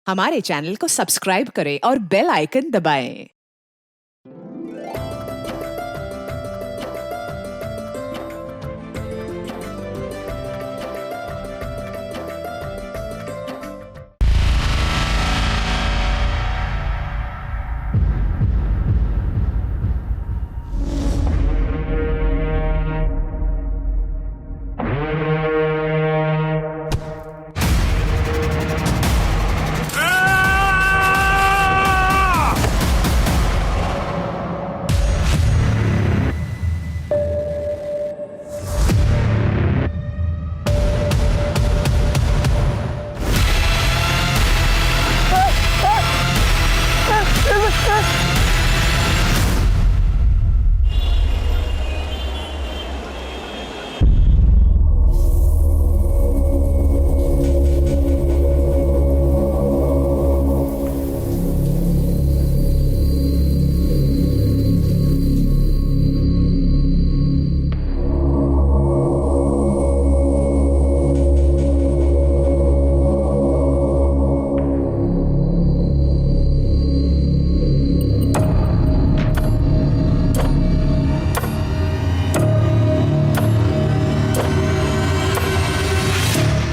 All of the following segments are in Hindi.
हमारे चैनल को सब्सक्राइब करें और बेल आइकन दबाएं।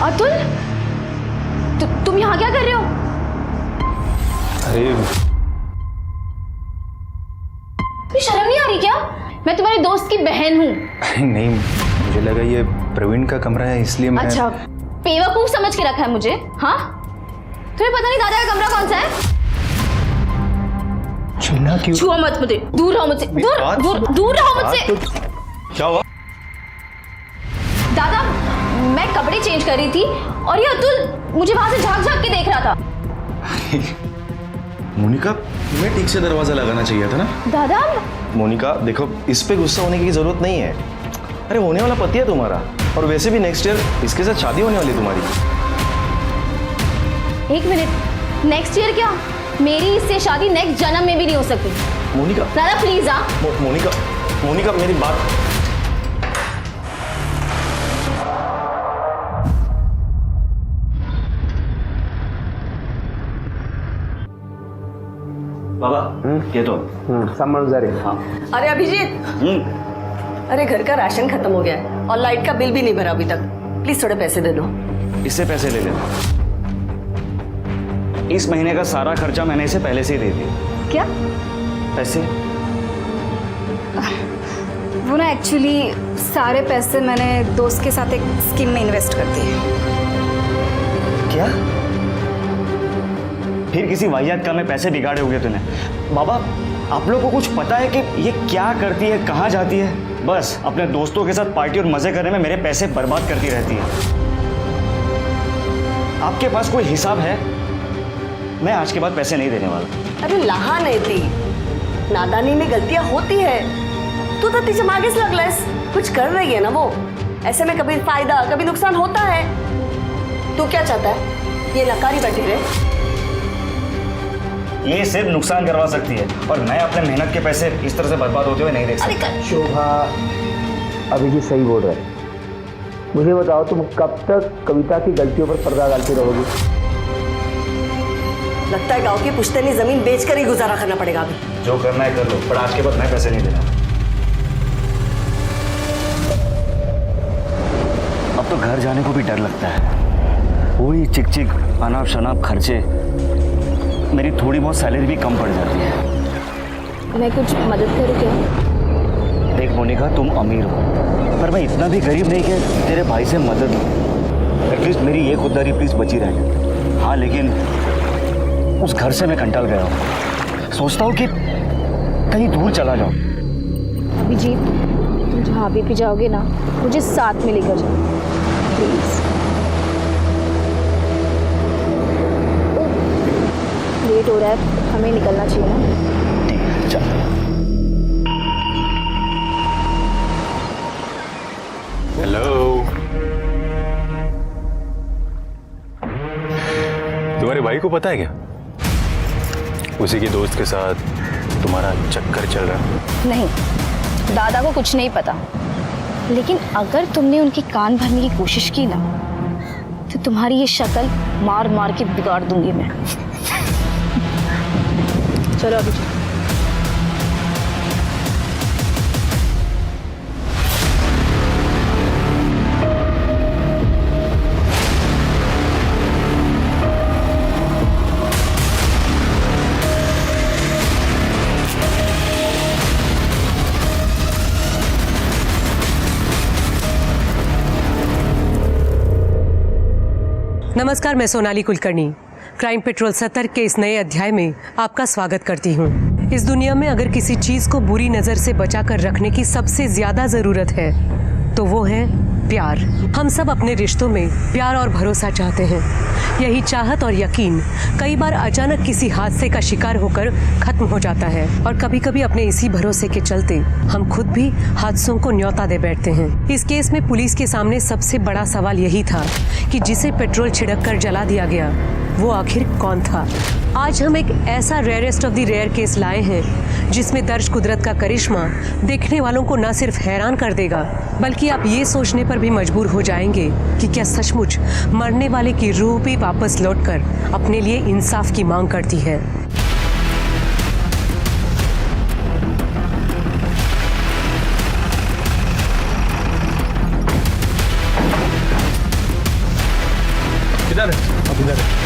अतुल, तुम यहाँ क्या कर रहे हो? अरे शर्म नहीं आ रही क्या? मैं तुम्हारे दोस्त की बहन हूँ। नहीं, मुझे लगा ये प्रवीण का कमरा है इसलिए मैं। अच्छा, बेवकूफ समझ के रखा है मुझे? हाँ, तुम्हें पता नहीं दादा का कमरा कौन सा है? छूना क्यों? छुआ मत मुझे, दूर रहो मुझसे, दूर रहो मुझसे। क्या हुआ? दादा, मैं कपड़े चेंज कर रही थी और ये अतुल मुझे वहां से झांक झांक के देख रहा था। मोनिका, तुम्हें ठीक से दरवाजा लगाना चाहिए था ना। दादा, मोनिका देखो, इस पे गुस्सा होने की जरूरत नहीं है। अरे होने वाला पति है तुम्हारा, और वैसे भी नेक्स्ट ईयर इसके साथ शादी होने वाली तुम्हारी। एक मिनट, नेक्स्ट ईयर क्या? मेरी इससे शादी नेक्स्ट जन्म में भी नहीं हो सकती। मोनिका दादा प्लीज। मोनिका मेरी बात। बाबा, ये तो हाँ। अरे अभिजीत, अरे घर का राशन खत्म हो गया है और लाइट का बिल भी नहीं भरा अभी तक। प्लीज थोड़े पैसे दे दो। इससे पैसे ले लेना। इस महीने का सारा खर्चा मैंने इसे पहले से ही दे दिया। क्या? पैसे? वो ना एक्चुअली सारे पैसे मैंने दोस्त के साथ एक स्कीम में इन्वेस्ट कर दिए। क्या? फिर किसी वाहियात काम में पैसे बिगाड़े होंगे तूने। बाबा, आप लोग को कुछ पता है कि ये क्या करती है, कहाँ जाती है? बस अपने दोस्तों के साथ पार्टी और मजे करने में मेरे पैसे बर्बाद करती रहती है। आपके पास कोई हिसाब है? मैं आज के बाद पैसे नहीं देने वाला। अरे लहा नहीं थी, नादानी में गलतियां होती है। तू तो तीसरे मार्गे से लगलस, कुछ कर रही है ना वो। ऐसे में कभी फायदा कभी नुकसान होता है। तू क्या चाहता है? ये नकारी बैठी रहे? ये सिर्फ नुकसान करवा सकती है, और मैं अपने मेहनत के पैसे इस तरह से बर्बाद होते हुए नहीं देख सकता। शोभा, अभिजीत सही बोल रहा है। मुझे बताओ, तुम कब तक कविता की गलतियों पर पर्दा डालती रहोगी? लगता है गांव की पुश्तैनी जमीन बेचकर ही गुजारा करना पड़ेगा अभी। जो करना है कर लो, पर आज के बाद मैं पैसे नहीं देना। अब तो घर जाने को भी डर लगता है। वही चिक चिक अनाप शनाप खर्चे, मेरी थोड़ी बहुत सैलरी भी कम पड़ जाती है। मैं कुछ मदद करूँ क्या? देख मोनिका, तुम अमीर हो, पर मैं इतना भी गरीब नहीं कि तेरे भाई से मदद लूँ। एटलीस्ट मेरी ये खुददारी प्लीज बची रहे। हाँ, लेकिन उस घर से मैं कंटाल गया हूँ। सोचता हूँ कि कहीं दूर चला जाऊँ। अभिजीत, तुम जहाँ भी जाओगे ना, मुझे साथ में लेकर जाओ प्लीज। लेट हो रहा है, हमें निकलना चाहिए ना। ठीक है, चल। हेलो, तुम्हारे भाई को पता है क्या? उसी के दोस्त के साथ तुम्हारा चक्कर चल रहा है? नहीं, दादा को कुछ नहीं पता, लेकिन अगर तुमने उनकी कान भरने की कोशिश की ना, तो तुम्हारी ये शक्ल मार मार के बिगाड़ दूंगी मैं। चलो अभी चलो। नमस्कार, मैं सोनाली कुलकर्णी क्राइम पेट्रोल सतर्क के इस नए अध्याय में आपका स्वागत करती हूँ। इस दुनिया में अगर किसी चीज को बुरी नजर से बचाकर रखने की सबसे ज्यादा जरूरत है तो वो है प्यार। हम सब अपने रिश्तों में प्यार और भरोसा चाहते हैं। यही चाहत और यकीन कई बार अचानक किसी हादसे का शिकार होकर खत्म हो जाता है और कभी कभी अपने इसी भरोसे के चलते हम खुद भी हादसों को न्योता दे बैठते हैं। इस केस में पुलिस के सामने सबसे बड़ा सवाल यही था कि जिसे पेट्रोल छिड़क कर जला दिया गया वो आखिर कौन था। आज हम एक ऐसा rarest of the rare case लाए हैं जिसमें दर्ज कुदरत का करिश्मा देखने वालों को न सिर्फ हैरान कर देगा बल्कि आप ये सोचने पर भी मजबूर हो जाएंगे कि क्या सचमुच मरने वाले की रूह भी वापस लौटकर अपने लिए इंसाफ की मांग करती है। किधर है? अब इधर है।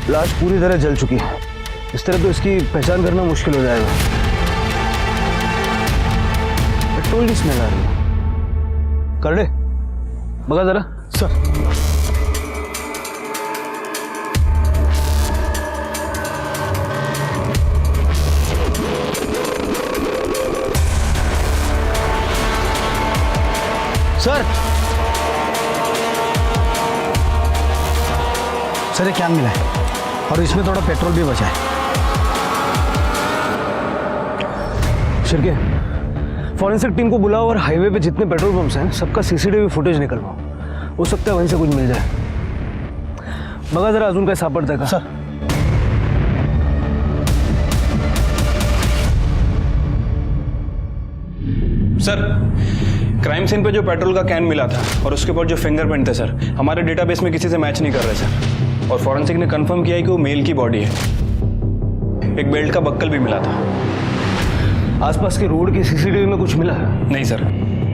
लाश पूरी तरह जल चुकी है। इस तरह तो इसकी पहचान करना मुश्किल हो जाएगा। पेट्रोल की स्मेल आ रही है। कर ले, बगा जरा। सर। सर, ये क्या मिला है और इसमें थोड़ा पेट्रोल भी बचा है। शिरके, फॉरेंसिक टीम को बुलाओ और हाईवे पे जितने पेट्रोल पंप्स हैं सबका सीसीटीवी फुटेज निकलवाओ। हो सकता है वहीं से कुछ मिल जाए। बघा जरा अजून काय सापडतंय का? सर। सर, क्राइम सीन पे जो पेट्रोल का कैन मिला था और उसके ऊपर जो फिंगरप्रिंट थे सर, हमारे डेटाबेस में किसी से मैच नहीं कर रहे सर। और फॉरेंसिक ने कंफर्म किया है कि वो मेल की बॉडी है। एक बेल्ट का बक्कल भी मिला था। आसपास के रोड की सीसीटीवी में कुछ मिला? नहीं सर,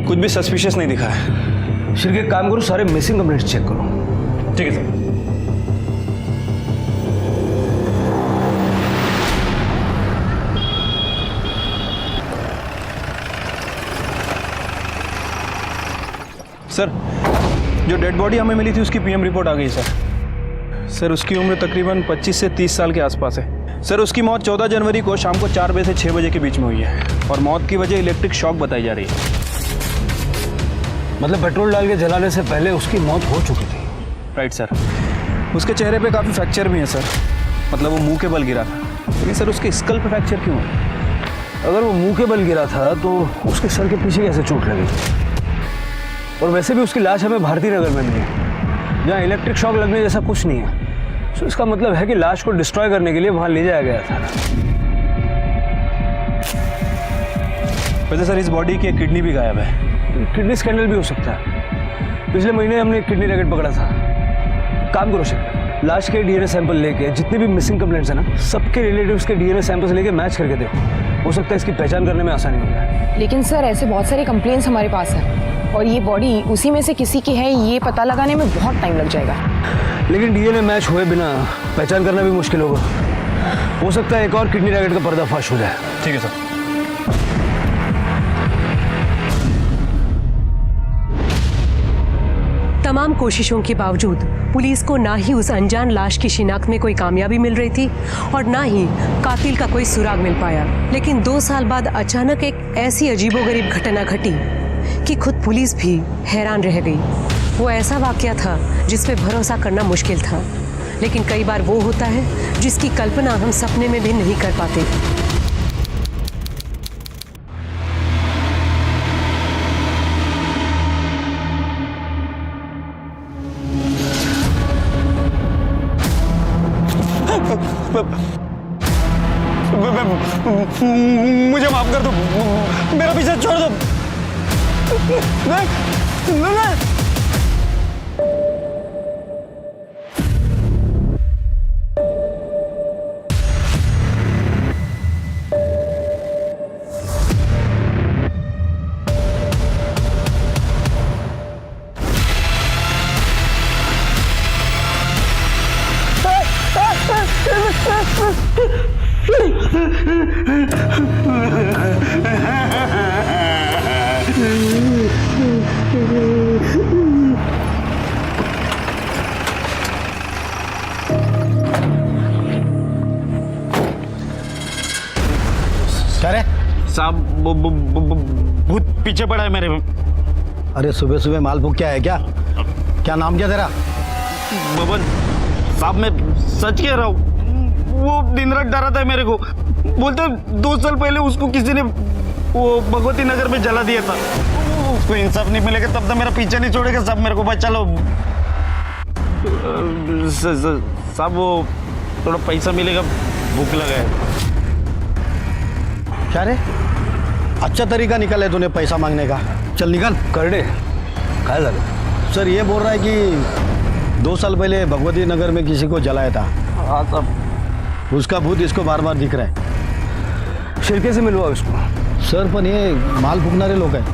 कुछ भी सस्पिशियस नहीं दिखा है। शिरके, एक काम करो, सारे मिसिंग कंप्लेंट्स चेक करो। ठीक है सर। सर, जो डेड बॉडी हमें मिली थी उसकी पीएम रिपोर्ट आ गई सर। सर, उसकी उम्र तकरीबन 25 से 30 साल के आसपास है। सर, उसकी मौत 14 जनवरी को शाम को 4 बजे से 6 बजे के बीच में हुई है और मौत की वजह इलेक्ट्रिक शॉक बताई जा रही है। मतलब पेट्रोल डाल के जलाने से पहले उसकी मौत हो चुकी थी? Right sir. उसके चेहरे पे काफ़ी फ्रैक्चर भी है सर, मतलब वो मुंह के बल गिरा था। लेकिन सर, उसके स्कल पे फ्रैक्चर क्यों है? अगर वो मुंह के बल गिरा था तो उसके सर के पीछे कैसे चोट लगी? और वैसे भी उसकी लाश हमें भारती नगर में मिली, जहाँ इलेक्ट्रिक शॉक लगने जैसा कुछ नहीं है। तो इसका मतलब है कि लाश को डिस्ट्रॉय करने के लिए वहाँ ले जाया गया था। वैसे सर, इस बॉडी की एक किडनी भी गायब है। किडनी स्कैंडल भी हो सकता है। पिछले महीने हमने एक किडनी रैकेट पकड़ा था। काम करो शेखर, लाश के डीएनए सैंपल लेके जितने भी मिसिंग कंप्लेंट्स हैं ना, सबके रिलेटिव्स के डीएनए सैंपल्स लेके मैच करके देखो। हो सकता है इसकी पहचान करने में आसानी हो जाए। लेकिन सर, ऐसे बहुत सारे कंप्लेंट्स हमारे पास है और ये बॉडी उसी में से किसी की है, ये पता लगाने में बहुत टाइम लग जाएगा। लेकिन डीएनए मैच हुए बिना पहचान करना भी मुश्किल होगा। हो सकता है एक और किडनी रैकेट का पर्दाफाश हो जाए। ठीक है सर। तमाम कोशिशों के बावजूद पुलिस को ना ही उस अनजान लाश की शिनाख्त में कोई कामयाबी मिल रही थी और ना ही कातिल का कोई सुराग मिल पाया। लेकिन 2 साल बाद अचानक एक ऐसी अजीबोगरीब घटना घटी कि खुद पुलिस भी हैरान रह गई। वो ऐसा वाकया था जिस पे भरोसा करना मुश्किल था, लेकिन कई बार वो होता है जिसकी कल्पना हम सपने में भी नहीं कर पाते। मुझे माफ कर दो, मेरा पीछा छोड़ दो। नहीं। क्या रे? साहब भूत पीछे पड़ा है मेरे। अरे सुबह सुबह माल भूख क्या है क्या? क्या नाम क्या तेरा? बबन साहब, मैं सच कह रहा हूँ, वो दिन रात डराता है मेरे को। बोलते 2 साल पहले उसको किसी ने वो भगवती नगर में जला दिया था। उसको इंसाफ नहीं मिलेगा तब तक मेरा पीछा नहीं छोड़ेगा। साहब मेरे को बचा लो। साहब वो थोड़ा पैसा मिलेगा, भूख लगा है। क्या रे? अच्छा तरीका निकल है तूने पैसा मांगने का। चल निकल कर दे। काय झालं? सर ये बोल रहा है कि 2 साल पहले भगवती नगर में किसी को जलाया था। हाँ साहब। उसका भूत इसको बार बार दिख रहा है। शिरके से मिलवा उसको। सर पर ये माल फुकणारे लोग हैं,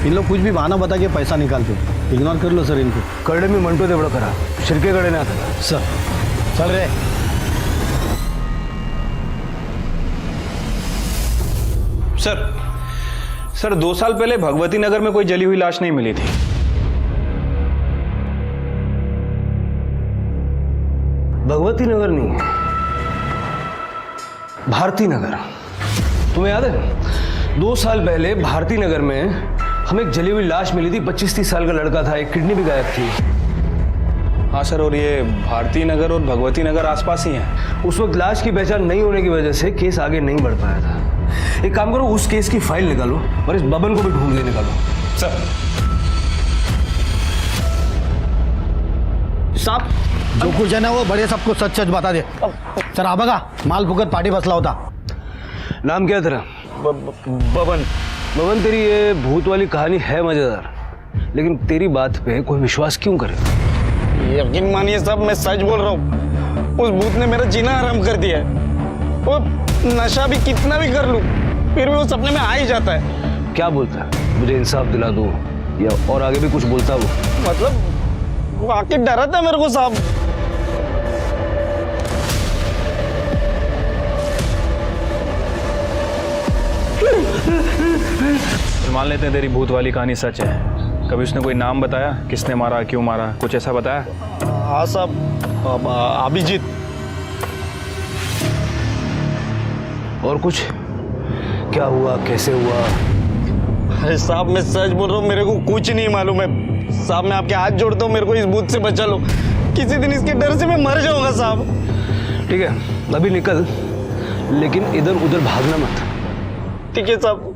इन लोग कुछ भी बहाना बता के पैसा निकालते। इग्नोर कर लो सर इनको। करडे मी म्हणतो तेवढं करा, शिरकेकडे नाही आता। सर चल रे। सर 2 साल पहले भगवती नगर में कोई जली हुई लाश नहीं मिली थी। भगवती नगर नहीं, भारती नगर। तुम्हें याद है 2 साल पहले भारती नगर में हमें एक जली हुई लाश मिली थी। 25-30 साल का लड़का था, एक किडनी भी गायब थी। हाँ सर, और ये भारती नगर और भगवती नगर आसपास ही हैं। उस वक्त लाश की पहचान नहीं होने की वजह से केस आगे नहीं बढ़ पाया था। एक काम करो, उस केस की फाइल निकालो और इस बबन को भी ढूंढ के निकालो। सर साहब जो कुछ है ना वो बड़े सबको सच सच बता दे। सर आ बघा माल फुकट पार्टी बसला होता। नाम क्या है तेरा? बबन। बबन, तेरी ये भूत वाली कहानी है मजेदार, लेकिन तेरी बात पे कोई विश्वास क्यों करे? यकीन मानिए साहब, मैं सच बोल रहा हूँ। उस भूत ने मेरा जीना हराम कर दिया है। वो नशा भी कितना भी कर लूं, फिर भी वो सपने में आ ही जाता है। क्या बोलता है? मुझे इंसाफ दिला दो, या और आगे भी कुछ बोलता वो? मतलब वो आके डराता है मेरे को साहब। मान लेते हैं तेरी भूत वाली कहानी सच है। कभी उसने कोई नाम बताया, किसने मारा, क्यों मारा, कुछ ऐसा बताया? हाँ साहब, अभिजीत। और कुछ? क्या हुआ, कैसे हुआ? अरे साहब मैं सच बोल रहा हूँ, मेरे को कुछ नहीं मालूम है साहब। मैं आपके हाथ जोड़ता हूँ, मेरे को इस भूत से बचा लो। किसी दिन इसके डर से मैं मर जाऊंगा साहब। ठीक है, अभी निकल, लेकिन इधर उधर भागना मत। ठीक है साहब।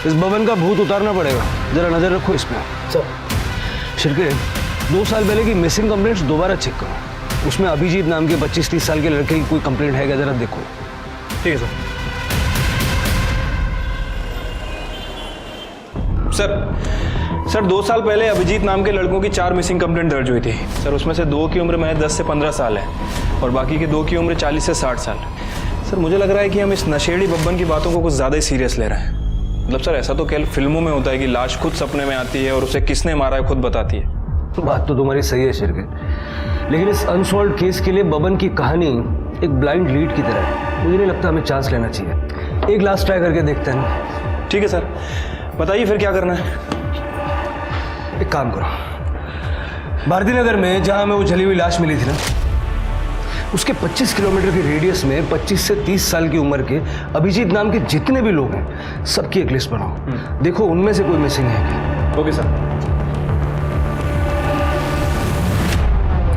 इस भवन का भूत उतारना पड़ेगा, जरा नजर रखो इस पे। सर शिरके, 2 साल पहले की मिसिंग कंप्लेंट्स दोबारा चेक करो। उसमें अभिजीत नाम के 25-30 साल के लड़के की कोई कंप्लेंट है क्या, जरा देखो। ठीक है सर 2 साल पहले अभिजीत नाम के लड़कों की 4 मिसिंग कंप्लेंट दर्ज हुई थी सर। उसमें से 2 की उम्र महज 10 से 15 साल है और बाकी के 2 की उम्र 40 से 60 साल। सर मुझे लग रहा है कि हम इस नशेड़ी बब्बन की बातों को कुछ ज़्यादा ही सीरियस ले रहे हैं। मतलब सर ऐसा तो केवल फिल्मों में होता है कि लाश खुद सपने में आती है और उसे किसने मारा है खुद बताती है। बात तो तुम्हारी सही है शिरके, लेकिन इस अनसॉल्व्ड केस के लिए बबन की कहानी एक ब्लाइंड लीड की तरह है। मुझे नहीं लगता हमें चांस लेना चाहिए। एक लास्ट ट्राई करके देखते हैं। ठीक है सर, बताइए फिर क्या करना है। एक काम करो, भारती नगर में जहां हमें वो जली हुई लाश मिली थी ना, उसके 25 किलोमीटर के रेडियस में 25 से 30 साल की उम्र के अभिजीत नाम के जितने भी लोग हैं सबकी एक लिस्ट बनाओ। देखो उनमें से कोई मिसिंग है क्या। Okay sir.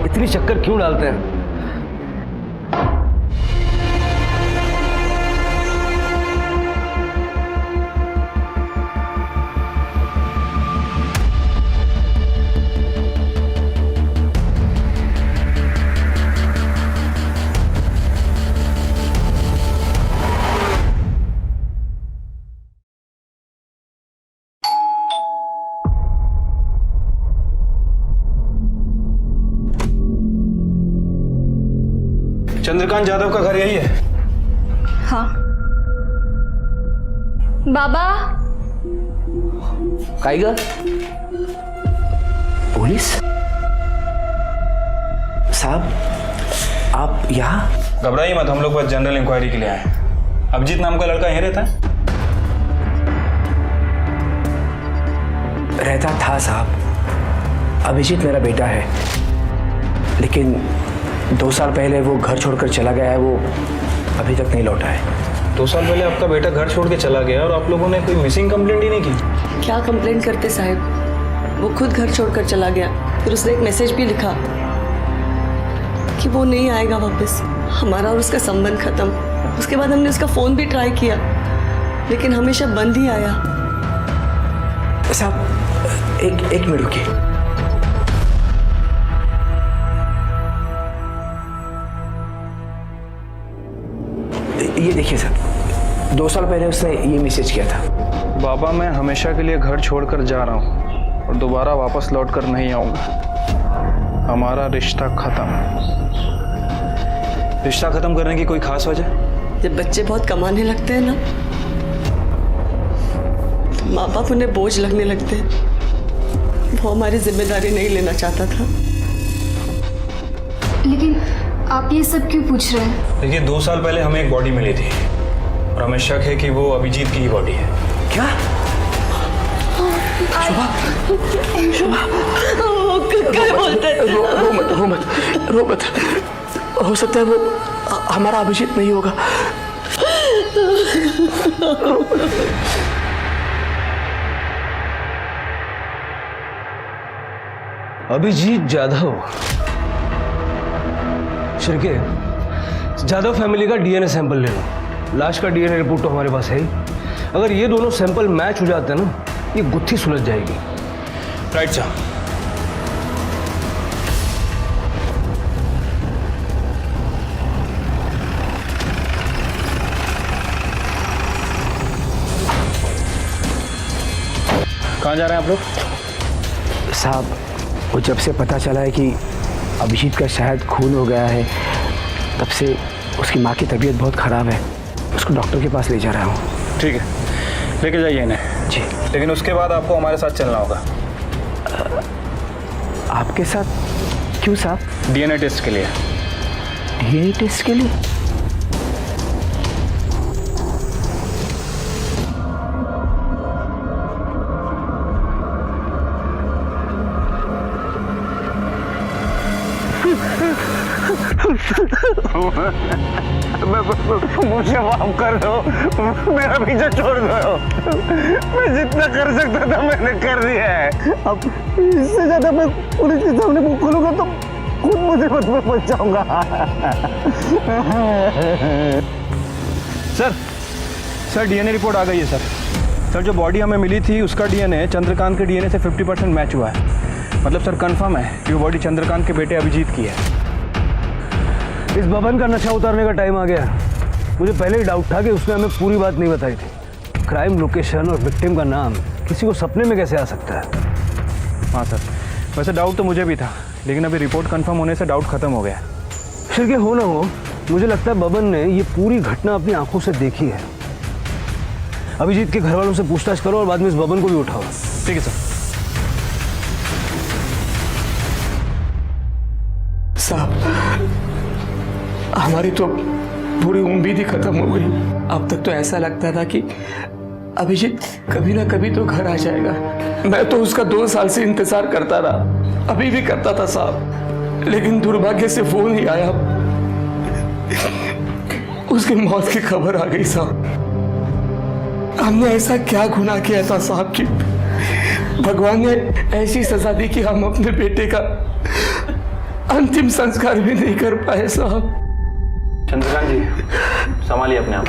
इतनी चक्कर क्यों डालते हैं? चंद्रकांत यादव का घर यही है। हाँ। बाबा। काइगर पुलिस साहब, आप यहाँ? घबराइए मत, हम लोग बस जनरल इंक्वायरी के लिए आए हैं। अभिजीत नाम का लड़का यहीं रहता है? रहता था साहब। अभिजीत मेरा बेटा है, लेकिन 2 साल पहले वो घर छोड़कर चला गया है। वो अभी तक नहीं लौटा है। 2 साल पहले आपका बेटा घर छोड़ के चला गया और आप लोगों ने कोई मिसिंग कंप्लेंट ही नहीं की? क्या कंप्लेंट करते साहब, वो खुद घर छोड़कर चला गया। फिर उसने एक मैसेज भी लिखा कि वो नहीं आएगा वापस, हमारा और उसका संबंध खत्म। उसके बाद हमने उसका फ़ोन भी ट्राई किया, लेकिन हमेशा बंद ही आया। साहब एक मिनट रुकिए। ये देखिए सर, 2 साल पहले उसने ये मैसेज किया था। बाबा, मैं हमेशा के लिए घर छोड़कर जा रहा हूँ और दोबारा वापस लौट कर नहीं आऊँगा। हमारा रिश्ता खत्म। रिश्ता खत्म करने की कोई खास वजह? जब बच्चे बहुत कमाने लगते हैं ना, तो माँ बाप उन्हें बोझ लगने लगते हैं। वो हमारी जिम्मेदारी नहीं लेना चाहता था। लेकिन आप ये सब क्यों पूछ रहे हैं? देखिए, 2 साल पहले हमें एक बॉडी मिली थी और हमें शक है कि वो अभिजीत की ही बॉडी है। क्या? क्या बोलते हैं? रो मत। हो सकता है वो हमारा अभिजीत नहीं होगा। अभिजीत जाधव, श्रीके, जाधव फैमिली का डीएनए सैंपल ले लो। लाश का डीएनए रिपोर्ट तो हमारे पास है ही। अगर ये दोनों सैंपल मैच हो जाते हैं ना, ये गुत्थी सुलझ जाएगी। राइट साहब। कहाँ जा रहे हैं आप लोग? साहब, वो जब से पता चला है कि अभिजीत का शायद खून हो गया है, तब से उसकी माँ की तबीयत बहुत ख़राब है। उसको डॉक्टर के पास ले जा रहा हूँ। ठीक है, लेके जाइए इन्हें। जी। लेकिन उसके बाद आपको हमारे साथ चलना होगा। आपके साथ? क्यों साहब? डीएनए टेस्ट के लिए। डीएनए टेस्ट के लिए? मुझे माफ कर दो, मेरा पीछा छोड़ दो। मैं जितना कर सकता था मैंने कर दिया है। अब इससे ज्यादा मैं पुलिस के सामने मुंह खोलूंगा तो खुद मुसीबत में फंस जाऊंगा। सर डीएनए रिपोर्ट आ गई है सर। जो बॉडी हमें मिली थी उसका डीएनए चंद्रकांत के डीएनए से 50% मैच हुआ है। मतलब सर कंफर्म है कि वो बॉडी चंद्रकांत के बेटे अभिजीत की है। इस बबन का नशा उतारने का टाइम आ गया। मुझे पहले ही डाउट था कि उसने हमें पूरी बात नहीं बताई थी। क्राइम लोकेशन और विक्टिम का नाम किसी को सपने में कैसे आ सकता है? हाँ सर, वैसे डाउट तो मुझे भी था, लेकिन अभी रिपोर्ट कंफर्म होने से डाउट खत्म हो गया। फिर क्या हो ना हो, मुझे लगता है बबन ने ये पूरी घटना अपनी आंखों से देखी है। अभिजीत के घर वालों से पूछताछ करो और बाद में इस बबन को भी उठाओ। ठीक है सर। साहब, हमारी तो पूरी उम्मीद ही खत्म हो गई। अब तक तो ऐसा लगता था कि अभिजीत कभी ना कभी तो घर आ जाएगा। मैं तो उसका 2 साल से इंतजार करता रहा, अभी भी करता था साहब, लेकिन दुर्भाग्य से वो नहीं आया। उसकी मौत की खबर आ गई साहब। हमने ऐसा क्या गुनाह किया था साहब कि भगवान ने ऐसी सजा दी कि हम अपने बेटे का अंतिम संस्कार भी नहीं कर पाए साहब। चंद्रकांत जी, संभालिए अपने आप।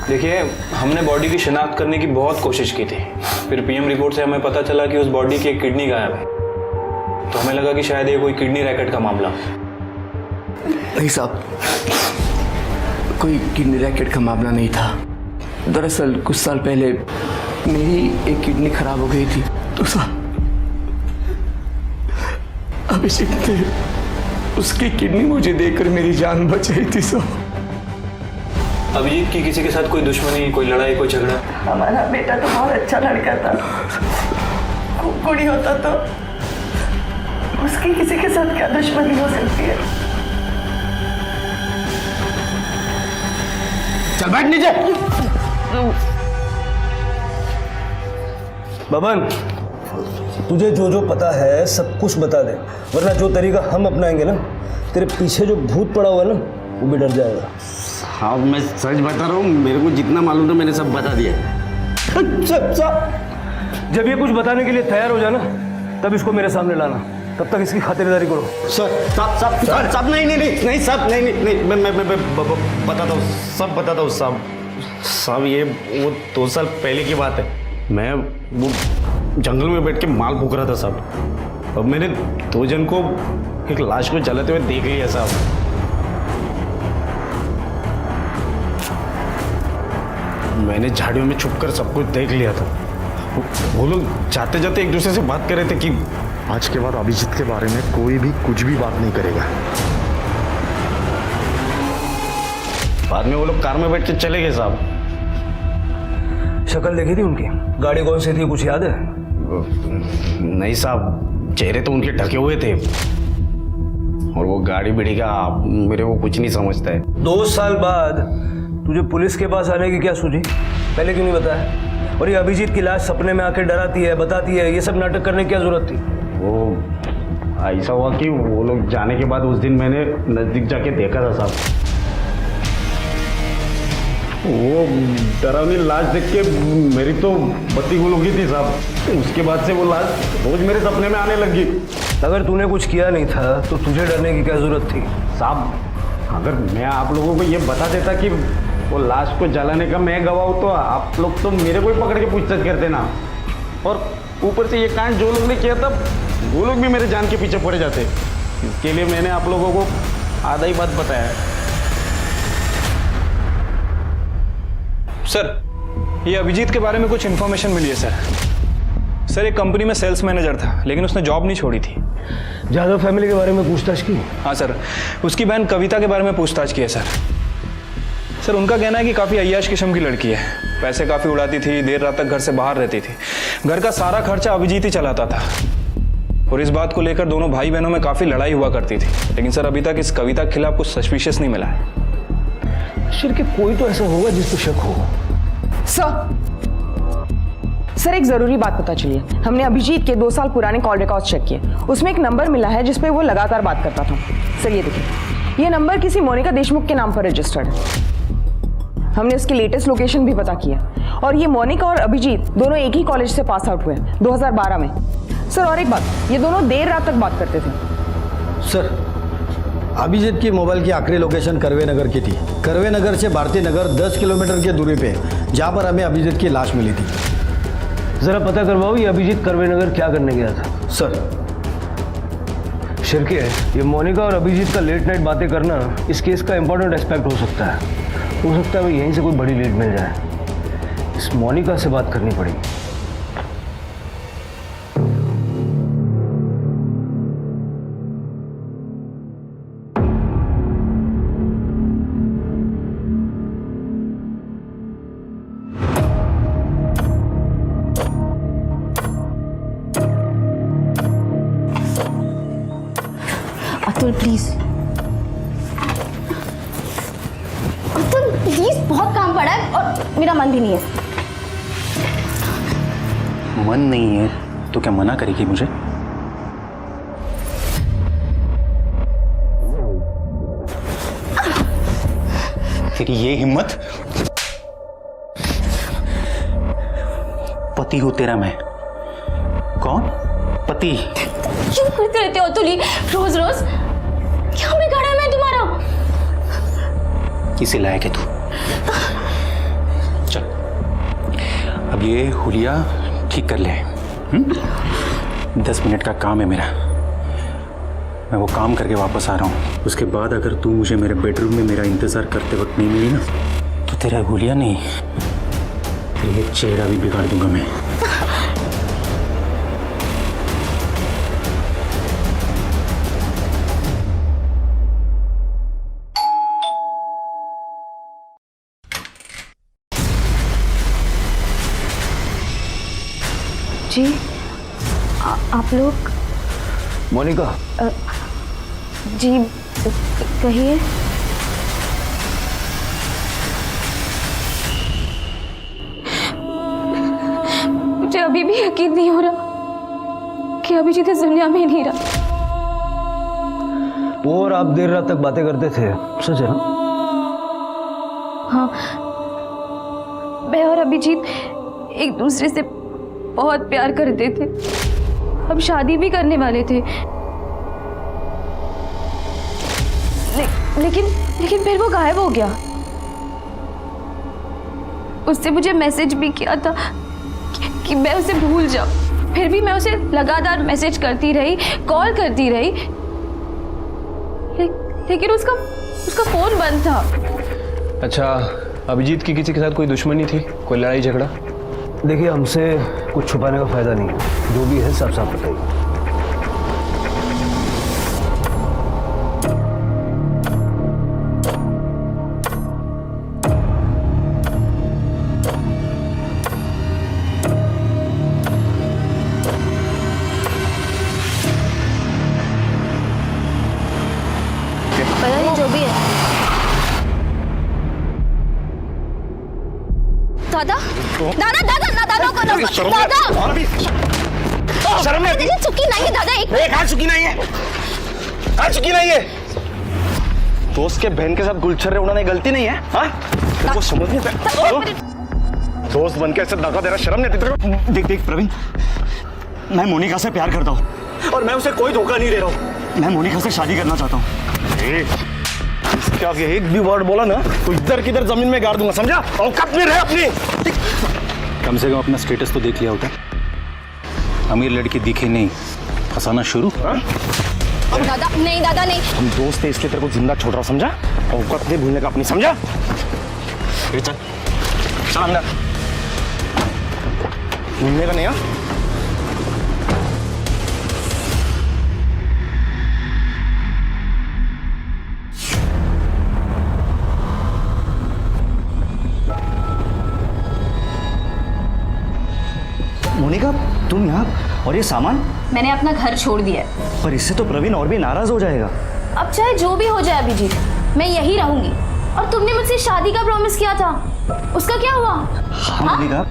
देखिए, हमने बॉडी की शिनाख्त करने की बहुत कोशिश की थी। फिर पीएम रिपोर्ट से हमें पता चला कि उस बॉडी की एक किडनी गायब है। तो हमें लगा कि शायद ये कोई किडनी रैकेट का मामला। नहीं साहब, कोई किडनी रैकेट का मामला नहीं था। दरअसल कुछ साल पहले मेरी एक किडनी खराब हो गई थी, तो साहब अभिजीत ने उसकी किडनी मुझे देकर मेरी जान बच रही थी सर। अभिजीत की किसी के साथ कोई दुश्मनी, कोई लड़ाई, कोई झगड़ा? हमारा बेटा तो बहुत अच्छा लड़का था, कुड़ी होता तो उसकी किसी के साथ क्या दुश्मनी हो सकती है? चल बैठ नीचे। बबन, तुझे जो जो पता है सब कुछ बता दे, वरना जो तरीका हम अपनाएंगे ना, तेरे पीछे जो भूत पड़ा हुआ है ना, वो भी डर जाएगा। हाँ मैं सच बता रहा हूँ, मेरे को जितना मालूम था मैंने सब बता दिया। जब ये कुछ बताने के लिए तैयार हो जाना, तब इसको मेरे सामने लाना, तब तक इसकी खातिरदारी करो। सर साहब नहीं साहब, नहीं मैं बताता हूँ, सब बताता हूँ साहब। ये वो 2 साल पहले की बात है। मैं वो जंगल में बैठ के माल फूक रहा था साहब। अब मैंने 2 जन को एक लाश को जलाते हुए देख लिया साहब। मैंने झाड़ियों में छुपकर सब कुछ देख लिया था। वो लोग जाते जाते एक दूसरे से बात कर रहे थे कि आज के बाद अभिजीत के बारे में कोई भी कुछ भी बात नहीं करेगा। बाद में वो लोग कार में बैठ के चले गए साहब। शक्ल देखी थी उनकी? गाड़ी कौन सी थी, कुछ याद है? नहीं साहब, चेहरे तो उनके ढके हुए थे, और वो गाड़ी बिड़ी का मेरे को कुछ नहीं समझता है। 2 साल बाद तुझे पुलिस के पास आने की क्या सूझी? पहले क्यों नहीं बताया? और ये अभिजीत की लाश सपने में आके डराती है, बताती है, ये सब नाटक करने की क्या जरूरत थी? वो ऐसा हुआ कि वो लोग जाने के बाद उस दिन मैंने नजदीक जाके देखा था साहब। वो डरावनी लाश देख के मेरी तो बत्ती गुल हो गई थी साहब। उसके बाद से वो लाश रोज मेरे सपने में आने लगी। अगर तूने कुछ किया नहीं था तो तुझे डरने की क्या जरूरत थी? साहब, अगर मैं आप लोगों को ये बता देता कि वो लाश को जलाने का मैं गवाह हूं, तो आप लोग तो मेरे को ही पकड़ के पूछताछ करते ना। और ऊपर से ये कांड जो लोग ने किया था, वो लोग भी मेरे जान के पीछे पड़े जाते। इसके लिए मैंने आप लोगों को आधा ही बात बताया। सर, ये अभिजीत के बारे में कुछ इन्फॉर्मेशन मिली है सर। एक कंपनी में सेल्स मैनेजर था, लेकिन उसने जॉब नहीं छोड़ी थी। जादव फैमिली के बारे में पूछताछ की? हाँ सर, उसकी बहन कविता के बारे में पूछताछ की है सर। उनका कहना है कि काफ़ी अय्याश किस्म की लड़की है, पैसे काफ़ी उड़ाती थी, देर रात तक घर से बाहर रहती थी, घर का सारा खर्चा अभिजीत ही चलाता था। और इस बात को लेकर दोनों भाई बहनों में काफ़ी लड़ाई हुआ करती थी। लेकिन सर, अभी तक इस कविता के खिलाफ कुछ सस्पिशियस नहीं मिला है। शिर के कोई तो ऐसा होगा जिस पर शक हो। सर एक जरूरी बात पता चली है। हमने अभिजीत के 2 साल पुराने कॉल रिकॉर्ड्स चेक किए, उसमें एक नंबर मिला है जिस पे वो लगातार बात करता था। सर ये देखिए, ये नंबर किसी मोनिका देशमुख के नाम पर रजिस्टर्ड है। हमने उसकी लेटेस्ट लोकेशन भी पता किया, और ये मोनिका और अभिजीत दोनों एक ही कॉलेज से पास आउट हुए 2012 में। सर और एक बात, ये दोनों देर रात तक बात करते थे। सर, अभिजीत की मोबाइल की आखिरी लोकेशन करवे नगर की थी। करवे नगर से भारती नगर 10 किलोमीटर की दूरी पे, जहाँ पर हमें अभिजीत की लाश मिली थी। जरा पता करवाओ ये अभिजीत करवे नगर क्या करने गया था। सर, शिरके, ये मोनिका और अभिजीत का लेट नाइट बातें करना इस केस का इंपॉर्टेंट एस्पेक्ट हो सकता है। हो सकता है यहीं से कोई बड़ी लीड मिल जाए। इस मोनिका से बात करनी पड़ेगी। अतुल प्लीज, अतुल प्लीज, बहुत काम पड़ा है और मेरा मन भी नहीं है। मन नहीं है तो क्या मना करेगी मुझे? तेरी ये हिम्मत? पति हूं तेरा मैं। कौन? पति। क्यों करते रहते हो अतुल रोज रोज? क्या बिगाड़ा है मैं तुम्हारा? किसे लायक है तू? चल, अब ये हुलिया ठीक कर ले। 10 मिनट का काम है मेरा, मैं वो काम करके वापस आ रहा हूँ। उसके बाद अगर तू मुझे मेरे बेडरूम में मेरा इंतज़ार करते वक्त नहीं मिली ना, तो तेरा हुलिया नहीं, तेरा ये चेहरा भी बिगाड़ दूंगा मैं। आप लोग? मोनिका, जी कहिए। मुझे अभी भी यकीन नहीं हो रहा कि अभिजीत इस दुनिया में ही नहीं रहा। वो और आप देर रात तक बातें करते थे, सच है ना? हाँ, मैं और अभिजीत एक दूसरे से बहुत प्यार करते थे। हम शादी भी करने वाले थे। लेकिन फिर वो गायब हो गया। उसने मुझे मैसेज भी किया था कि मैं उसे भूल जाऊं। फिर भी मैं उसे लगातार मैसेज करती रही, कॉल करती रही, लेकिन उसका फोन बंद था। अच्छा, अभिजीत की किसी के साथ कोई दुश्मनी थी, कोई लड़ाई झगड़ा? देखिए, हमसे कुछ छुपाने का फायदा नहीं है, जो भी है साफ साफ बताइए। पता नहीं, जो भी है। दादा दादा दादा दादा को दादा शर्म नहीं आती? चुकी नहीं है दादा। एक कहाँ चुकी नहीं है? कहाँ चुकी नहीं है? दोस्त के बहन के साथ गुलछर्रे उड़ाने गलती नहीं है? हाँ? वो समझ नहीं पाया। दोस्त बन के ऐसे दगा दे रहा, शर्म नहीं आती तेरे को? देख प्रवीण, मैं मोनिका से प्यार करता हूँ और मैं उसे कोई धोखा नहीं दे रहा हूँ। मैं मोनिका से शादी करना चाहता हूँ। इसके आगे एक भी वर्ड बोला ना तो इधर किधर जमीन में गाड़ दूंगा, समझा? औकात में रहे अपनी। कम से कम अपना स्टेटस तो देख लिया होता। अमीर लड़की दिखे नहीं, फंसाना शुरू। दादा नहीं, दादा नहीं। हम दोस्त थे इसलिए तेरे को जिंदा छोड़ रहा, समझा? औकात नहीं भूलने का अपनी, समझा? चल चल अंदर, भूलने का नहीं। हाँ, मोनिका, तुम यहाँ और ये सामान? मैंने अपना घर छोड़ दिया है। पर इससे तो प्रवीण और भी नाराज हो जाएगा। अब चाहे जो भी हो जाए अभिजीत, मैं यही रहूंगी। और तुमने मुझसे शादी का प्रॉमिस किया था, उसका क्या हुआ? हाँ मोनिका।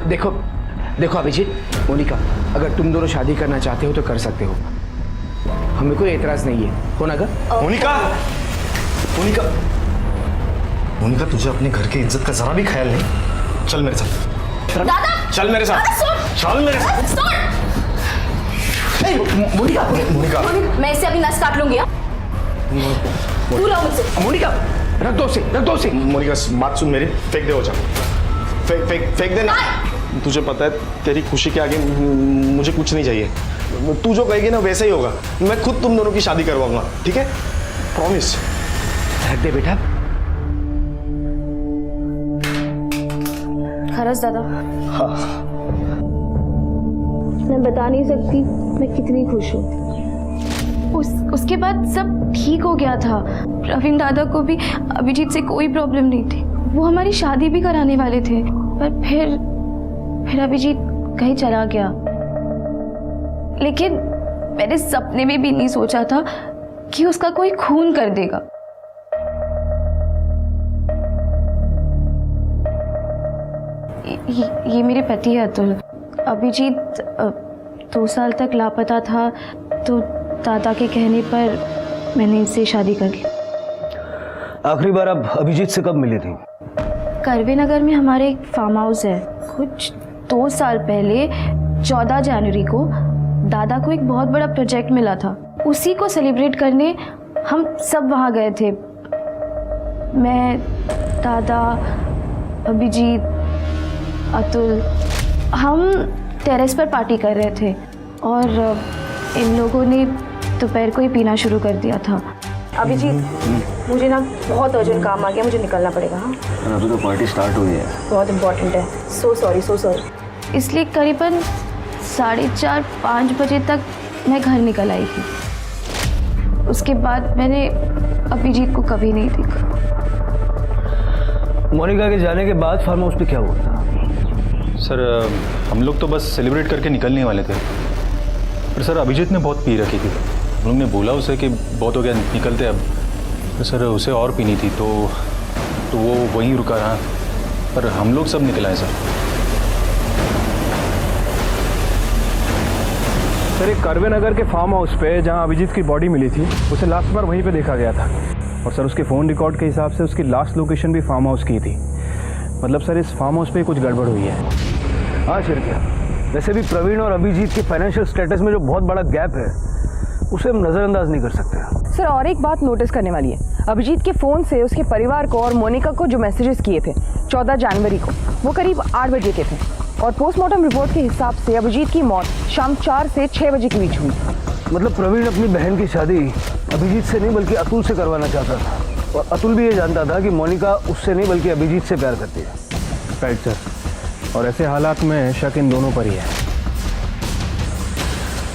देखो अभिजीत, मोनिका, अगर तुम दोनों शादी करना चाहते हो तो कर सकते हो, हमें कोई एतराज नहीं है। हो ना? मोनिका, मोनिका, मोनिका, तुझे अपने घर की इज्जत का जरा भी ख्याल नहीं? चल मेरे साथ। दादा चल मेरे साथ, चल मेरे साथ। मोनिका, मोनिका, मैं इससे अभी नस काट लूंगी। दूर रहो मुझसे। मोनिका, रख दो उसे। मोनिका, बात सुन मेरी, फेंक दे वो चाकू, फेंक देना। तुझे पता है तेरी खुशी के आगे मुझे कुछ नहीं चाहिए। तू जो कहेगी ना वैसे ही होगा। मैं खुद तुम दोनों की शादी करवाऊंगा, ठीक है? प्रॉमिस। रख दे बेटा। खरस दादा, मैं बता नहीं सकती मैं कितनी खुश हूँ। उसके बाद सब ठीक हो गया था। प्रवीण दादा को भी अभिजीत से कोई प्रॉब्लम नहीं थी। वो हमारी शादी भी कराने वाले थे, पर फिर अभिजीत कहीं चला गया। लेकिन मैंने सपने में भी नहीं सोचा था कि उसका कोई खून कर देगा। ये मेरे पति है अतुल। अभिजीत 2 साल तक लापता था, तो दादा के कहने पर मैंने इससे शादी कर ली। आखिरी बार आप अभिजीत से कब मिली थी? करवे नगर में हमारे एक फार्म हाउस है। कुछ 2 साल पहले 14 जनवरी को दादा को एक बहुत बड़ा प्रोजेक्ट मिला था। उसी को सेलिब्रेट करने हम सब वहाँ गए थे। मैं, दादा, अभिजीत, अतुल, हम टेरेस पर पार्टी कर रहे थे और इन लोगों ने दोपहर को ही पीना शुरू कर दिया था। अभिजीत, मुझे ना बहुत अर्जेंट काम आ गया, मुझे निकलना पड़ेगा। हाँ, अभी तो पार्टी स्टार्ट हुई है। बहुत इम्पोर्टेंट है। So sorry. इसलिए करीबन 4:30-5 बजे तक मैं घर निकल आई थी। उसके बाद मैंने अभिजीत को कभी नहीं देखा। मोनिका के जाने के बाद फार्म हाउस पे क्या हुआ था? सर, हम लोग तो बस सेलिब्रेट करके निकलने वाले थे। पर सर अभिजीत ने बहुत पी रखी थी, हम लोग ने बोला उसे कि बहुत हो गया निकलते अब, तो सर उसे और पीनी थी तो वो वहीं रुका रहा, पर हम लोग सब निकल आए सर। सर एक कर्वे नगर के फार्म हाउस पे जहां अभिजीत की बॉडी मिली थी, उसे लास्ट बार वहीं पे देखा गया था, और सर उसके फ़ोन रिकॉर्ड के हिसाब से उसकी लास्ट लोकेशन भी फार्म हाउस की थी। मतलब सर इस फार्म हाउस पे कुछ गड़बड़ हुई है। हाँ शिरकिया, वैसे भी प्रवीण और अभिजीत के फाइनेंशियल स्टेटस में जो बहुत बड़ा गैप है उसे हम नज़रअंदाज नहीं कर सकते। सर और एक बात नोटिस करने वाली है, अभिजीत के फ़ोन से उसके परिवार को और मोनिका को जो मैसेजेस किए थे 14 जनवरी को, वो करीब 8 बजे के थे, और पोस्टमार्टम रिपोर्ट के हिसाब से अभिजीत की मौत शाम 4 से 6 बजे के बीच हुई। मतलब प्रवीण अपनी बहन की शादी अभिजीत से नहीं बल्कि अतुल से करवाना चाहता था, और अतुल भी ये जानता था कि मोनिका उससे नहीं बल्कि अभिजीत से प्यार करती है। राइट सर, और ऐसे हालात में शक इन दोनों पर ही है।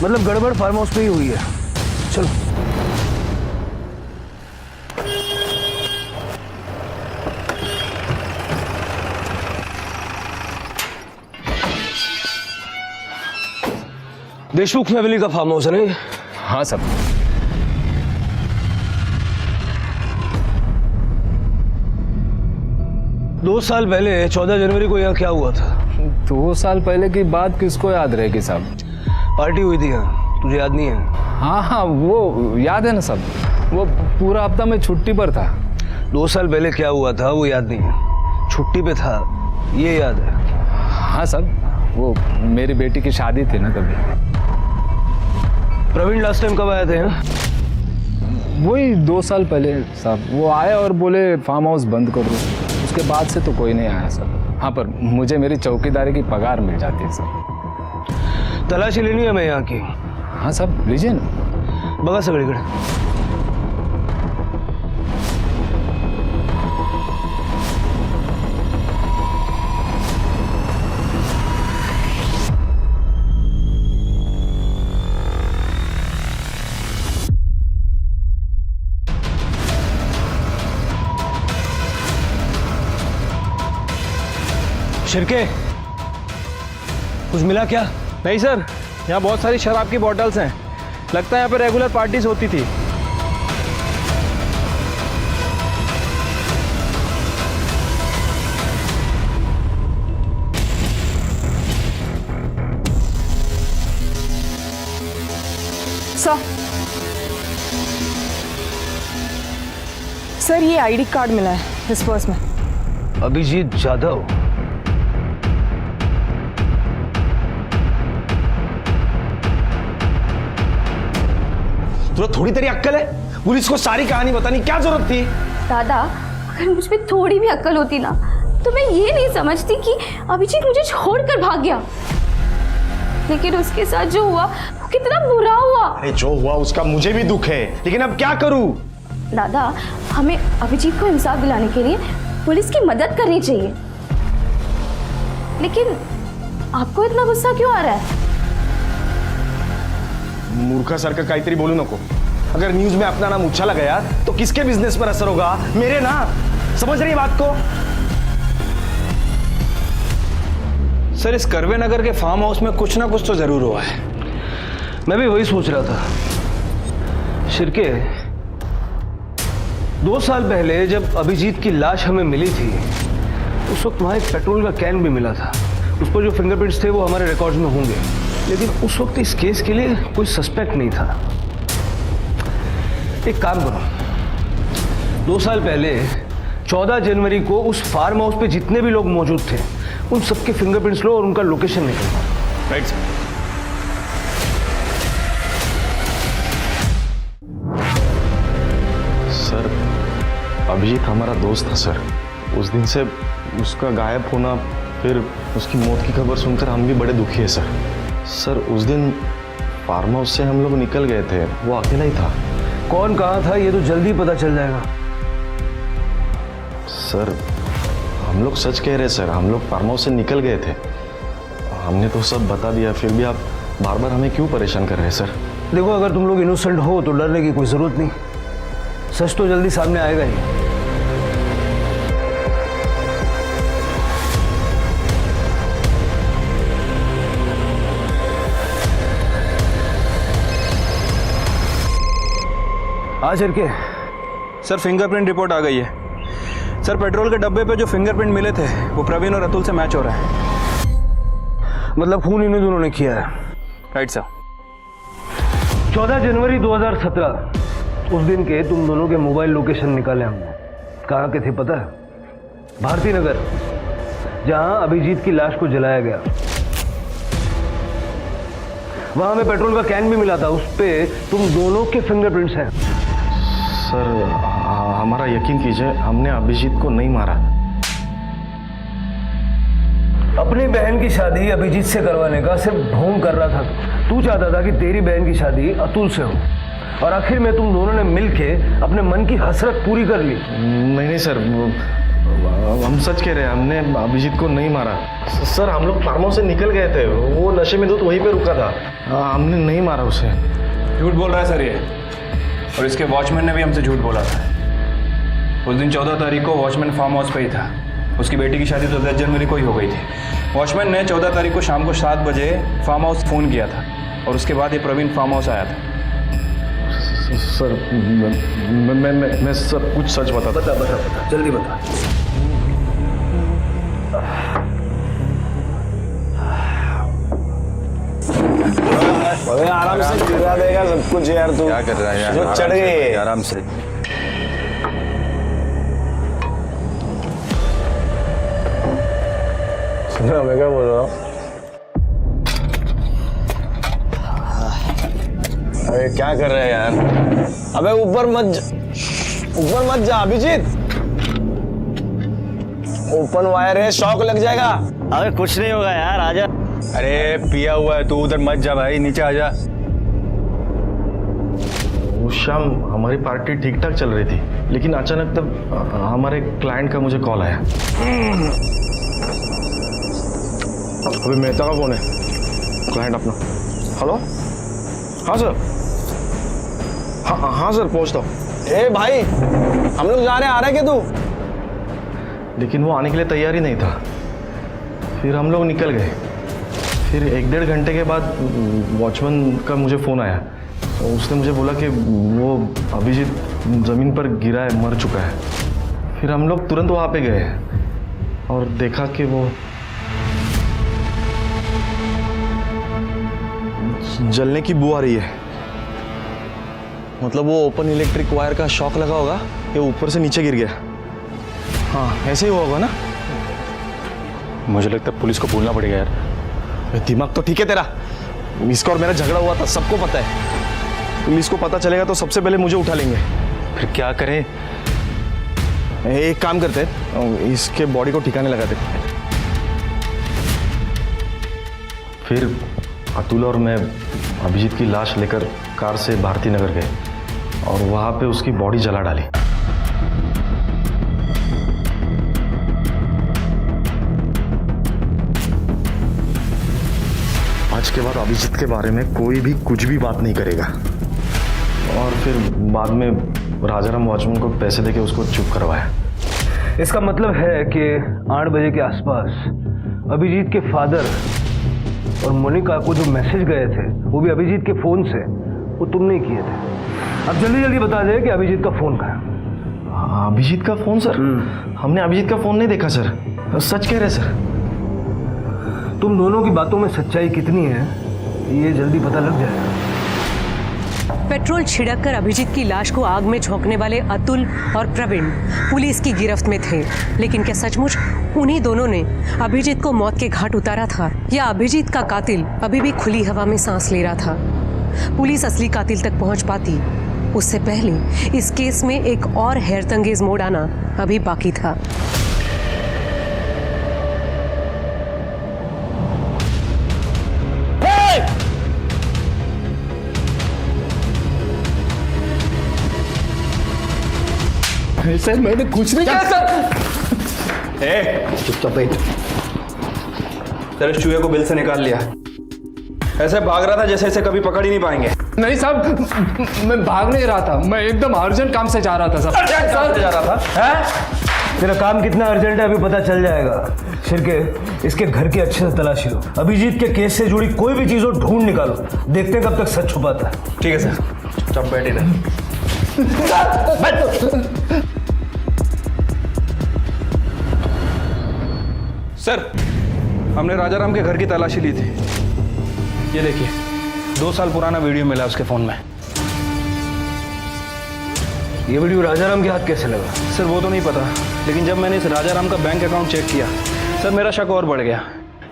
मतलब गड़बड़ फार्म हाउस पे ही हुई है। चलो देशमुख फैमिली का फार्म हाउस है नहीं? हाँ सब। दो साल पहले 14 जनवरी को यहाँ क्या हुआ था? 2 साल पहले की बात किसको याद रहेगी साहब? पार्टी हुई थी यहाँ, तुझे याद नहीं है? हाँ वो याद है ना सब, वो पूरा हफ्ता में छुट्टी पर था। 2 साल पहले क्या हुआ था वो याद नहीं है, छुट्टी पे था ये याद है। हाँ सब, वो मेरी बेटी की शादी थी ना तभी। प्रवीण लास्ट टाइम कब आए थे यहाँ? वही 2 साल पहले साहब, वो आए और बोले फार्म हाउस बंद कर दो, उसके बाद से तो कोई नहीं आया सर। हाँ पर मुझे मेरी चौकीदारी की पगार मिल जाती है सर। तलाशी लेनी है मैं यहाँ की। हाँ साहब लीजिए ना। बगा सगळीकडे। शिरके, कुछ मिला क्या? नहीं सर, यहाँ बहुत सारी शराब की बॉटल्स हैं, लगता है यहाँ पे रेगुलर पार्टीज होती थी। सर ये आईडी कार्ड मिला है इस पर्स में। अभिजीत जाधव? तुझे थोड़ी तेरी अक्कल है? पुलिस को सारी कहानी बतानी क्या जरूरत थी? दादा, अगर मुझ में थोड़ी भी अक्ल होती ना तो मैं ये नहीं समझती कि अभिजीत मुझे छोड़कर भाग गया। लेकिन उसके साथ जो हुआ वो कितना बुरा हुआ। अरे जो हुआ उसका मुझे भी दुख है, लेकिन अब क्या करूं? दादा, हमें अभिजीत को इंसाफ दिलाने के लिए पुलिस की मदद करनी चाहिए। लेकिन आपको इतना गुस्सा क्यों आ रहा है? मूर्खासारखं काहीतरी बोलू नको। अगर न्यूज में अपना नाम उछाला गया तो किसके बिजनेस पर असर होगा? मेरे ना। समझ रही है बात को? सर इस कर्वे नगर के फार्म हाउस में कुछ ना कुछ तो जरूर हुआ है। मैं भी वही सोच रहा था। शिरके, 2 साल पहले जब अभिजीत की लाश हमें मिली थी उस वक्त वहां एक पेट्रोल का कैन भी मिला था। उस पर जो फिंगरप्रिंट्स थे वो हमारे रिकॉर्ड्स में होंगे, लेकिन उस वक्त इस केस के लिए कोई सस्पेक्ट नहीं था। एक काम करो, 2 साल पहले 14 जनवरी को उस फार्म हाउस पे जितने भी लोग मौजूद थे उन सबके फिंगरप्रिंट्स लो और उनका लोकेशन निकालो। Right sir. अभिजीत हमारा दोस्त था सर। उस दिन से उसका गायब होना, फिर उसकी मौत की खबर सुनकर हम भी बड़े दुखी हैं सर। सर उस दिन फार्म हाउस से हम लोग निकल गए थे, वो अकेला ही था। कौन कहाँ था ये तो जल्दी पता चल जाएगा। सर हम लोग सच कह रहे हैं सर, हम लोग फार्म हाउस से निकल गए थे। हमने तो सब बता दिया, फिर भी आप बार बार हमें क्यों परेशान कर रहे हैं सर? देखो, अगर तुम लोग इनोसेंट हो तो डरने की कोई जरूरत नहीं, सच तो जल्दी सामने आएगा ही। आज के सर फिंगरप्रिंट रिपोर्ट आ गई है। सर पेट्रोल के डब्बे पे जो फिंगरप्रिंट मिले थे वो प्रवीण और अतुल से मैच हो रहा है। मतलब खून इन्हीं दोनों ने किया है। Right sir. 14 जनवरी 2017 उस दिन के तुम दोनों के मोबाइल लोकेशन निकाले हमने। कहाँ के थे पता है? भारती नगर, जहां अभिजीत की लाश को जलाया गया। वहां हमें पेट्रोल का कैन भी मिला था, उस पे तुम दोनों के फिंगरप्रिंट्स हैं। सर हमारा यकीन कीजिए, हमने अभिजीत को नहीं मारा। अपनी बहन की शादी अभिजीत से करवाने का सिर्फ ढोंग कर रहा था। तू चाहता था कि तेरी बहन की शादी अतुल से हो, और आखिर में तुम दोनों ने मिलके अपने मन की हसरत पूरी कर ली। नहीं सर, हम सच कह रहे हैं, हमने अभिजीत को नहीं मारा। सर हम लोग फार्म हाउस से निकल गए थे, वो नशे में तो वहीं पे रुका था। हमने नहीं मारा उसे। झूठ बोल रहा है सर ये, और इसके वॉचमैन ने भी हमसे झूठ बोला था। उस दिन 14 तारीख को वॉचमैन फार्म हाउस पे ही था। उसकी बेटी की शादी तो 10 जनवरी को ही हो गई थी। वॉचमैन ने 14 तारीख को शाम को 7 बजे फार्म हाउस फ़ोन किया था, और उसके बाद ये प्रवीण फार्म हाउस आया था। सर मैं सब कुछ सच बताता। बता जल्दी बता। अरे आराम से गिरा देगा सब कुछ यार। तू क्या कर रहा है यार? जो चढ़ गई आराम से। सुनो मैं क्या बोल रहा हूँ? अरे क्या कर रहे हैं यार? अबे ऊपर मत जा अभिजीत। ओपन वायर है, शॉक लग जाएगा। अरे कुछ नहीं होगा यार, आजा। अरे पिया हुआ है, तू उधर मत जा भाई, नीचे आजा। उस शाम हमारी पार्टी ठीक ठाक चल रही थी, लेकिन अचानक तब हमारे क्लाइंट का मुझे कॉल आया। अबे मेहता का फोन है, क्लाइंट अपना। हेलो, हाँ सर। हाँ सर पहुंचता हूँ। ए भाई हम लोग जा रहे हैं, आ रहा है क्या तू? लेकिन वो आने के लिए तैयार ही नहीं था। फिर हम लोग निकल गए। फिर 1-1.5 घंटे के बाद वॉचमैन का मुझे फ़ोन आया। उसने मुझे बोला कि वो अभिजीत ज़मीन पर गिरा है, मर चुका है। फिर हम लोग तुरंत वहाँ पे गए और देखा कि वो जलने की बू आ रही है। मतलब वो ओपन इलेक्ट्रिक वायर का शॉक लगा होगा, ये ऊपर से नीचे गिर गया। हाँ ऐसे ही हुआ होगा ना। मुझे लगता है पुलिस को बोलना पड़ेगा यार। दिमाग तो ठीक है तेरा। इसका और मेरा झगड़ा हुआ था, सबको पता है। पुलिस को पता चलेगा तो सबसे पहले मुझे उठा लेंगे। फिर क्या करें? एक काम करते हैं, इसके बॉडी को ठिकाने लगाते। फिर अतुल और मैं अभिजीत की लाश लेकर कार से भारती नगर गए और वहां पे उसकी बॉडी जला डाली। आज के बाद अभिजीत के बारे में कोई भी कुछ भी बात नहीं करेगा। और फिर बाद में राजाराम वॉचमैन को पैसे देके उसको चुप करवाया। इसका मतलब है कि 8 बजे के आसपास अभिजीत के फादर और मोनिका को जो मैसेज गए थे वो भी अभिजीत के फोन से, वो तुमने ही किए थे। अब जल्दी जल्दी बता दे कि अभिजीत का फोन कहाँ है? अभिजीत का फोन सर? हमने अभिजीत का फोन नहीं देखा सर। सच कह रहे सर। तुम दोनों की बातों में सच्चाई कितनी है ये जल्दी पता लग जाएगा। पेट्रोल छिड़ककर अभिजीत की लाश को आग में झोंकने वाले अतुल और प्रवीण पुलिस की गिरफ्त में थे, लेकिन क्या सचमुच उन्हीं दोनों ने अभिजीत को मौत के घाट उतारा था, या अभिजीत का कातिल अभी भी खुली हवा में सांस ले रहा था? पुलिस असली कातिल तक पहुंच पाती उससे पहले इस केस में एक और हैरतंगेज मोड़ आना अभी बाकी था। सर मैंने कुछ नहीं किया सर। चुपचाप बैठ। सर इस चूहे को बिल से निकाल लिया। ऐसे भाग रहा था जैसे इसे कभी पकड़ ही नहीं पाएंगे। नहीं साहब, मैं भाग नहीं रहा था, मैं एकदम अर्जेंट काम से जा रहा था सर। जा रहा था है? तेरा काम कितना अर्जेंट है अभी पता चल जाएगा। शिरके, इसके घर की अच्छे से तलाशी लो। अभिजीत के केस से जुड़ी कोई भी चीज हो ढूंढ निकालो। देखते हैं कब तक सच छुपाता है। ठीक है सर, चुपचाप बैठे रहे। सर, हमने राजाराम के घर की तलाशी ली थी। ये देखिए, 2 साल पुराना वीडियो मिला उसके फोन में। ये वीडियो राजाराम के हाथ कैसे लगा? सर वो तो नहीं पता, लेकिन जब मैंने इस राजाराम का बैंक अकाउंट चेक किया सर, मेरा शक और बढ़ गया।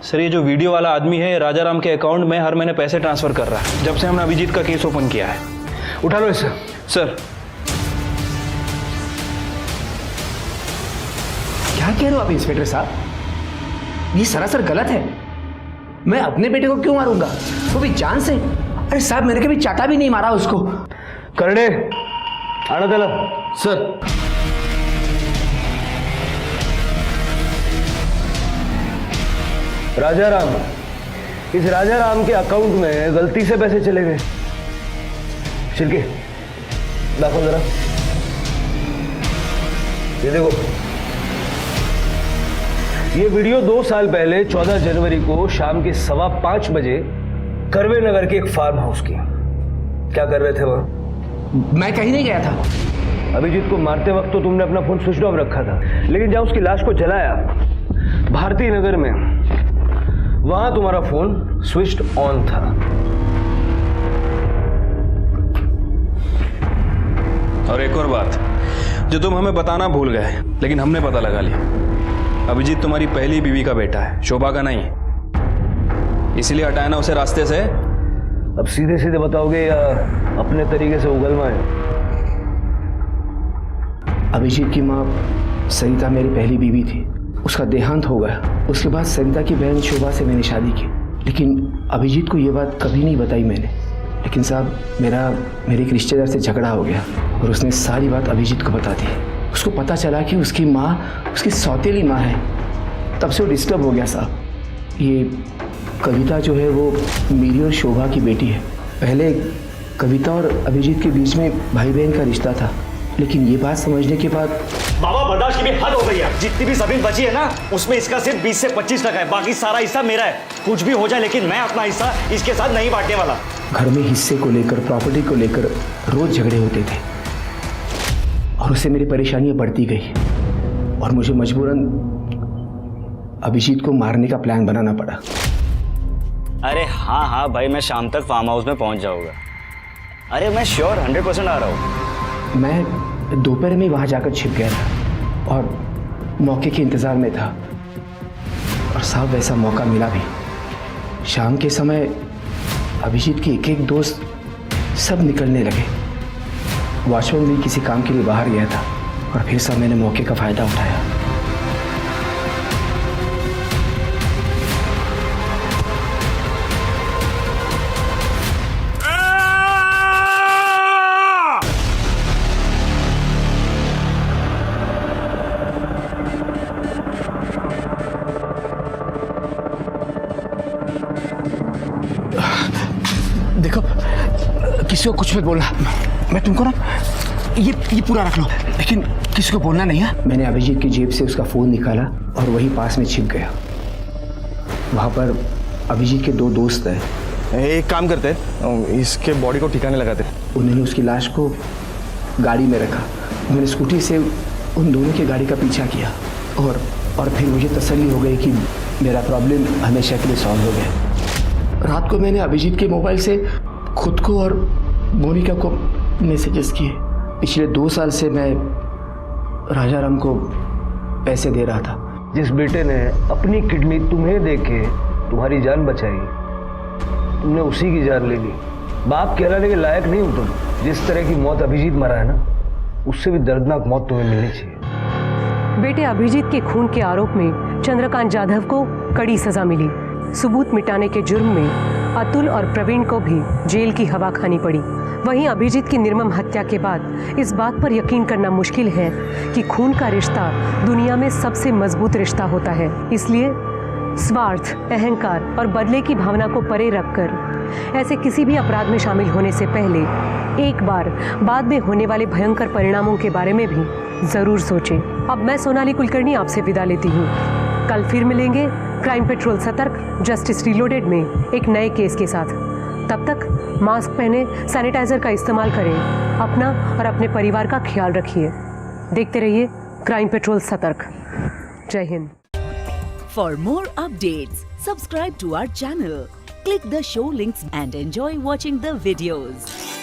सर ये जो वीडियो वाला आदमी है राजाराम के अकाउंट में हर महीने पैसे ट्रांसफर कर रहा है, जब से हमने अभिजीत का केस ओपन किया है। उठा लो इसे। सर क्या कह रहे हो आप इंस्पेक्टर साहब? ये सरासर गलत है। मैं अपने बेटे को क्यों मारूंगा, वो भी जान से? अरे साहब, मैंने कभी चाटा भी नहीं मारा उसको। करने आना चला। सर राजाराम, इस राजाराम के अकाउंट में गलती से पैसे चले गए। छिलके दाखिल जरा। ये देखो, ये वीडियो 2 साल पहले 14 जनवरी को शाम के 5:15 बजे करवे नगर के एक फार्म हाउस की। क्या कर रहे थे वहां? मैं कहीं नहीं गया था। अभिजीत को मारते वक्त तो तुमने अपना फोन स्विच ऑफ रखा था, लेकिन जब उसकी लाश को जलाया भारती नगर में, वहां तुम्हारा फोन स्विच ऑन था। और एक और बात जो तुम हमें बताना भूल गए, लेकिन हमने पता लगा लिया। अभिजीत तुम्हारी पहली बीवी का बेटा है, शोभा का नहीं। इसीलिए हटाया ना उसे रास्ते से। अब सीधे सीधे बताओगे या अपने तरीके से उगलवाएं? अभिजीत की माँ सरिता मेरी पहली बीवी थी। उसका देहांत हो गया। उसके बाद सरिता की बहन शोभा से मैंने शादी की, लेकिन अभिजीत को ये बात कभी नहीं बताई मैंने। लेकिन साहब, मेरे एक रिश्तेदार से झगड़ा हो गया और उसने सारी बात अभिजीत को बता दी। उसको पता चला कि उसकी माँ उसकी सौतेली माँ है। तब से वो डिस्टर्ब हो गया साहब। ये कविता जो है वो मेरी और शोभा की बेटी है। पहले कविता और अभिजीत के बीच में भाई बहन का रिश्ता था, लेकिन ये बात समझने के बाद बाबा बर्दाश्त की भी हद हो गई है। जितनी भी जमीन बची है ना, उसमें इसका सिर्फ 20 से 25% है, बाकी सारा हिस्सा मेरा है। कुछ भी हो जाए, लेकिन मैं अपना हिस्सा इसके साथ नहीं बांटने वाला। घर में हिस्से को लेकर, प्रॉपर्टी को लेकर रोज झगड़े होते थे और उससे मेरी परेशानियां बढ़ती गई और मुझे मजबूरन अभिजीत को मारने का प्लान बनाना पड़ा। अरे हाँ भाई, मैं शाम तक फार्म हाउस में पहुंच जाऊंगा। अरे मैं श्योर 100% आ रहा हूँ। मैं दोपहर में वहां जाकर छिप गया था और मौके के इंतजार में था, और साहब वैसा मौका मिला भी। शाम के समय अभिजीत के एक दोस्त सब निकलने लगे। वॉचमैन भी किसी काम के लिए बाहर गया था और फिर साहब मैंने मौके का फायदा उठाया। देखो, किसी को कुछ मत बोलना। मैं तुमको ना ये पूरा रख लो, लेकिन किसी को बोलना नहीं है। मैंने अभिजीत की जेब से उसका फ़ोन निकाला और वही पास में छिप गया। वहाँ पर अभिजीत के 2 दोस्त हैं। एक काम करते हैं, इसके बॉडी को ठिकाने लगाते हैं। उन्होंने उसकी लाश को गाड़ी में रखा। मैंने स्कूटी से उन दोनों की गाड़ी का पीछा किया और फिर मुझे तसल्ली हो गई कि मेरा प्रॉब्लम हमेशा के लिए सॉल्व हो गया। रात को मैंने अभिजीत के मोबाइल से खुद को और मोनिका को मैसेजेस किए। पिछले 2 साल से मैं राजाराम को पैसे दे रहा था। जिस बेटे ने अपनी किडनी तुम्हें देके तुम्हारी जान बचाई, तुमने उसी की जान ले ली। बाप कहलाने के लायक नहीं हो तुम। जिस तरह की मौत अभिजीत मरा है ना, उससे भी दर्दनाक मौत तुम्हें मिलनी चाहिए। बेटे अभिजीत के खून के आरोप में चंद्रकांत जाधव को कड़ी सजा मिली। सबूत मिटाने के जुर्म में अतुल और प्रवीण को भी जेल की हवा खानी पड़ी। वहीं अभिजीत की निर्मम हत्या के बाद इस बात पर यकीन करना मुश्किल है कि खून का रिश्ता दुनिया में सबसे मजबूत रिश्ता होता है। इसलिए स्वार्थ, अहंकार और बदले की भावना को परे रखकर ऐसे किसी भी अपराध में शामिल होने से पहले एक बार बाद में होने वाले भयंकर परिणामों के बारे में भी जरूर सोचें। अब मैं सोनाली कुलकर्णी आपसे विदा लेती हूँ। कल फिर मिलेंगे क्राइम पेट्रोल सतर्क जस्टिस रिलोडेड में एक नए केस के साथ। तब तक मास्क पहने, सैनिटाइजर का इस्तेमाल करें। अपना और अपने परिवार का ख्याल रखिए। देखते रहिए क्राइम पेट्रोल सतर्क। जय Hind. For more updates, subscribe to our channel, click the show links and enjoy watching the videos.